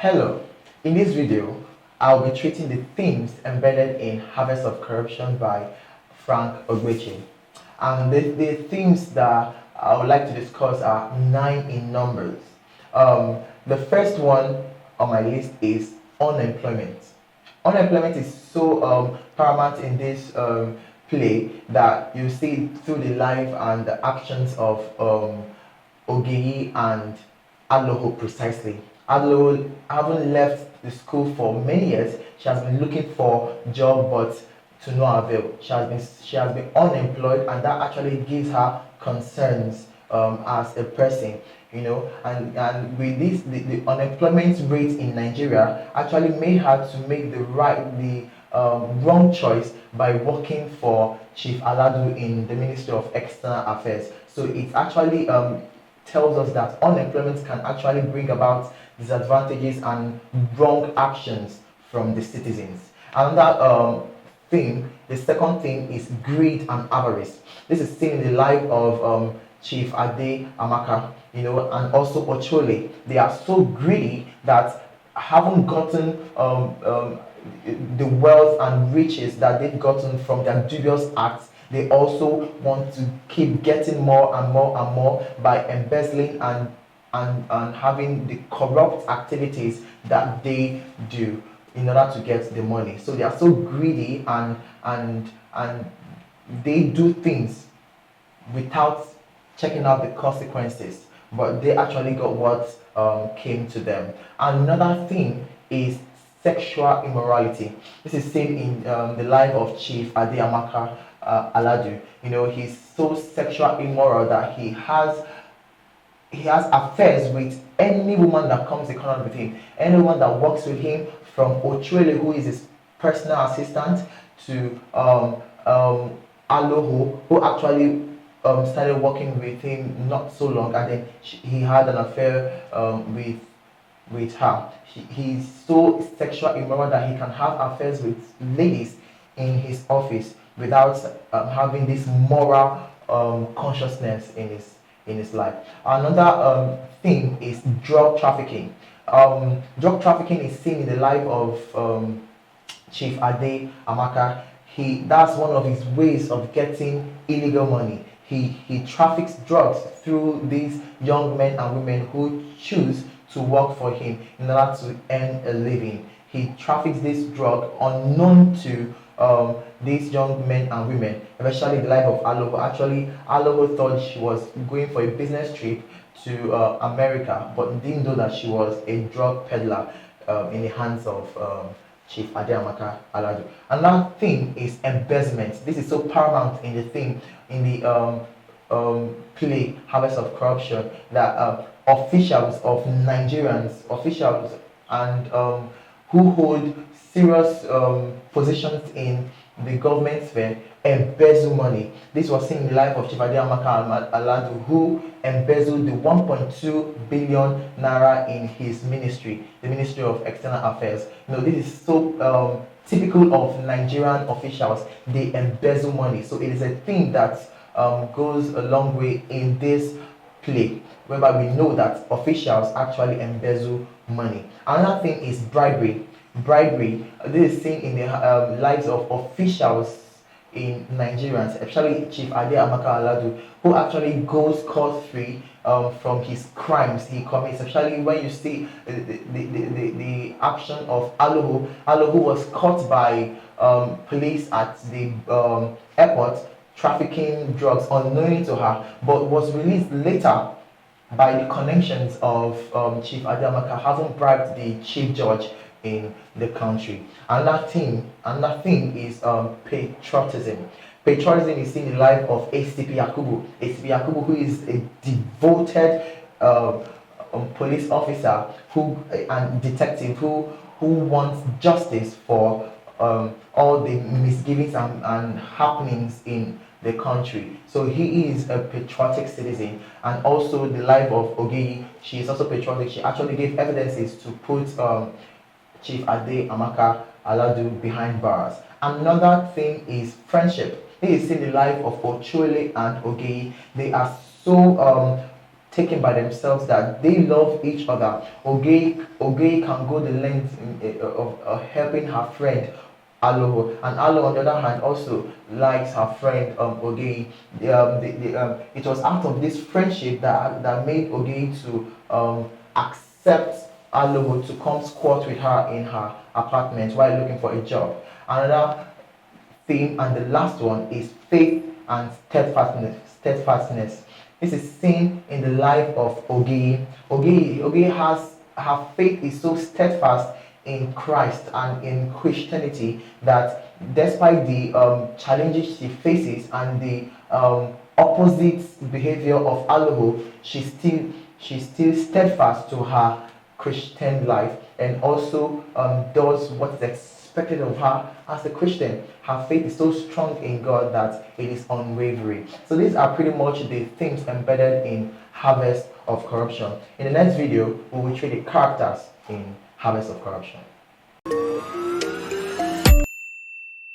Hello, in this video, I'll be treating the themes embedded in Harvest of Corruption by Frank Ogbeche. And the themes that I would like to discuss are nine in numbers. The first one on my list is unemployment. Unemployment is so paramount in this play that you see it through the life and the actions of Ogeyi and Aloho precisely. Aloho, having left the school for many years, she has been looking for a job but to no avail. She has been unemployed, and that actually gives her concerns as a person, and with this the unemployment rate in Nigeria actually made her to make the wrong choice by working for Chief Aladu in the Ministry of External Affairs. So it actually tells us that unemployment can actually bring about disadvantages and wrong actions from the citizens. Another thing, the second thing is greed and avarice. This is seen in the life of Chief Ade Amaka, and also Ochole. They are so greedy that haven't gotten the wealth and riches that they've gotten from their dubious acts. They also want to keep getting more and more and more by embezzling and having the corrupt activities that they do in order to get the money. So they are so greedy, and they do things without checking out the consequences, but they actually got what came to them. Another thing is sexual immorality. This is seen in the life of Chief Adeamaka Aladu. He's so sexual immoral that he has affairs with any woman that comes in contact with him, anyone that works with him, from Ochuele, who is his personal assistant, to Aloho, who actually started working with him not so long, and then he had an affair with her. He's so sexual immoral that he can have affairs with ladies in his office without having this moral consciousness in his life. Another thing is drug trafficking. Drug trafficking is seen in the life of Chief Ade Amaka. That's one of his ways of getting illegal money. He traffics drugs through these young men and women who choose to work for him in order to earn a living. He traffics this drug unknown to these young men and women, especially the life of Aloho. Actually, Aloho thought she was going for a business trip to America, but didn't know that she was a drug peddler in the hands of Chief Adeamaka Aladu. Another thing is embezzlement. This is so paramount in the thing, in the play Harvest of Corruption, that officials of Nigerians, officials and who hold serious positions in the government sphere, embezzle money. This was seen in the life of Chief Adeamaka Aladu, who embezzled the 1.2 billion naira in his ministry, the Ministry of External Affairs. This is so typical of Nigerian officials. They embezzle money. So it is a thing that goes a long way in this play, whereby we know that officials actually embezzle money. Another thing is bribery. Bribery. This is seen in the lives of officials in Nigerians, especially Chief Ade Amaka Aladu, who actually goes scot-free from his crimes he commits. Especially when you see the action of Aloho. Aloho was caught by police at the airport trafficking drugs unknowing to her, but was released later by the connections of Chief Adeamaka, having bribed the chief judge in the country. Another thing is patriotism. Patriotism is seen in the life of ACP Yakubu. ACP Yakubu, who is a devoted police officer and detective who wants justice for all the misgivings and happenings in the country. So he is a patriotic citizen. And also the life of Ogeyi, she is also patriotic. She actually gave evidences to put Chief Ade Amaka Aladu behind bars. Another thing is friendship. This is in the life of Ochuele and Ogeyi. They are so taken by themselves, that they love each other. Oge can go the length of helping her friend Aloho, and Alo on the other hand also likes her friend Oge. It was out of this friendship that made Oge to accept Aloho to come squat with her in her apartment while looking for a job. Another theme, and the last one, is faith and steadfastness. This is seen in the life of Ogi. Ogi has, her faith is so steadfast in Christ and in Christianity that despite the challenges she faces and the opposite behavior of Aloho, she's still steadfast to her Christian life, and also does what is expected of her as a Christian. Her faith is so strong in God that it is unwavering. So these are pretty much the themes embedded in Harvest of Corruption. In the next video, we will treat the characters in Harvest of Corruption.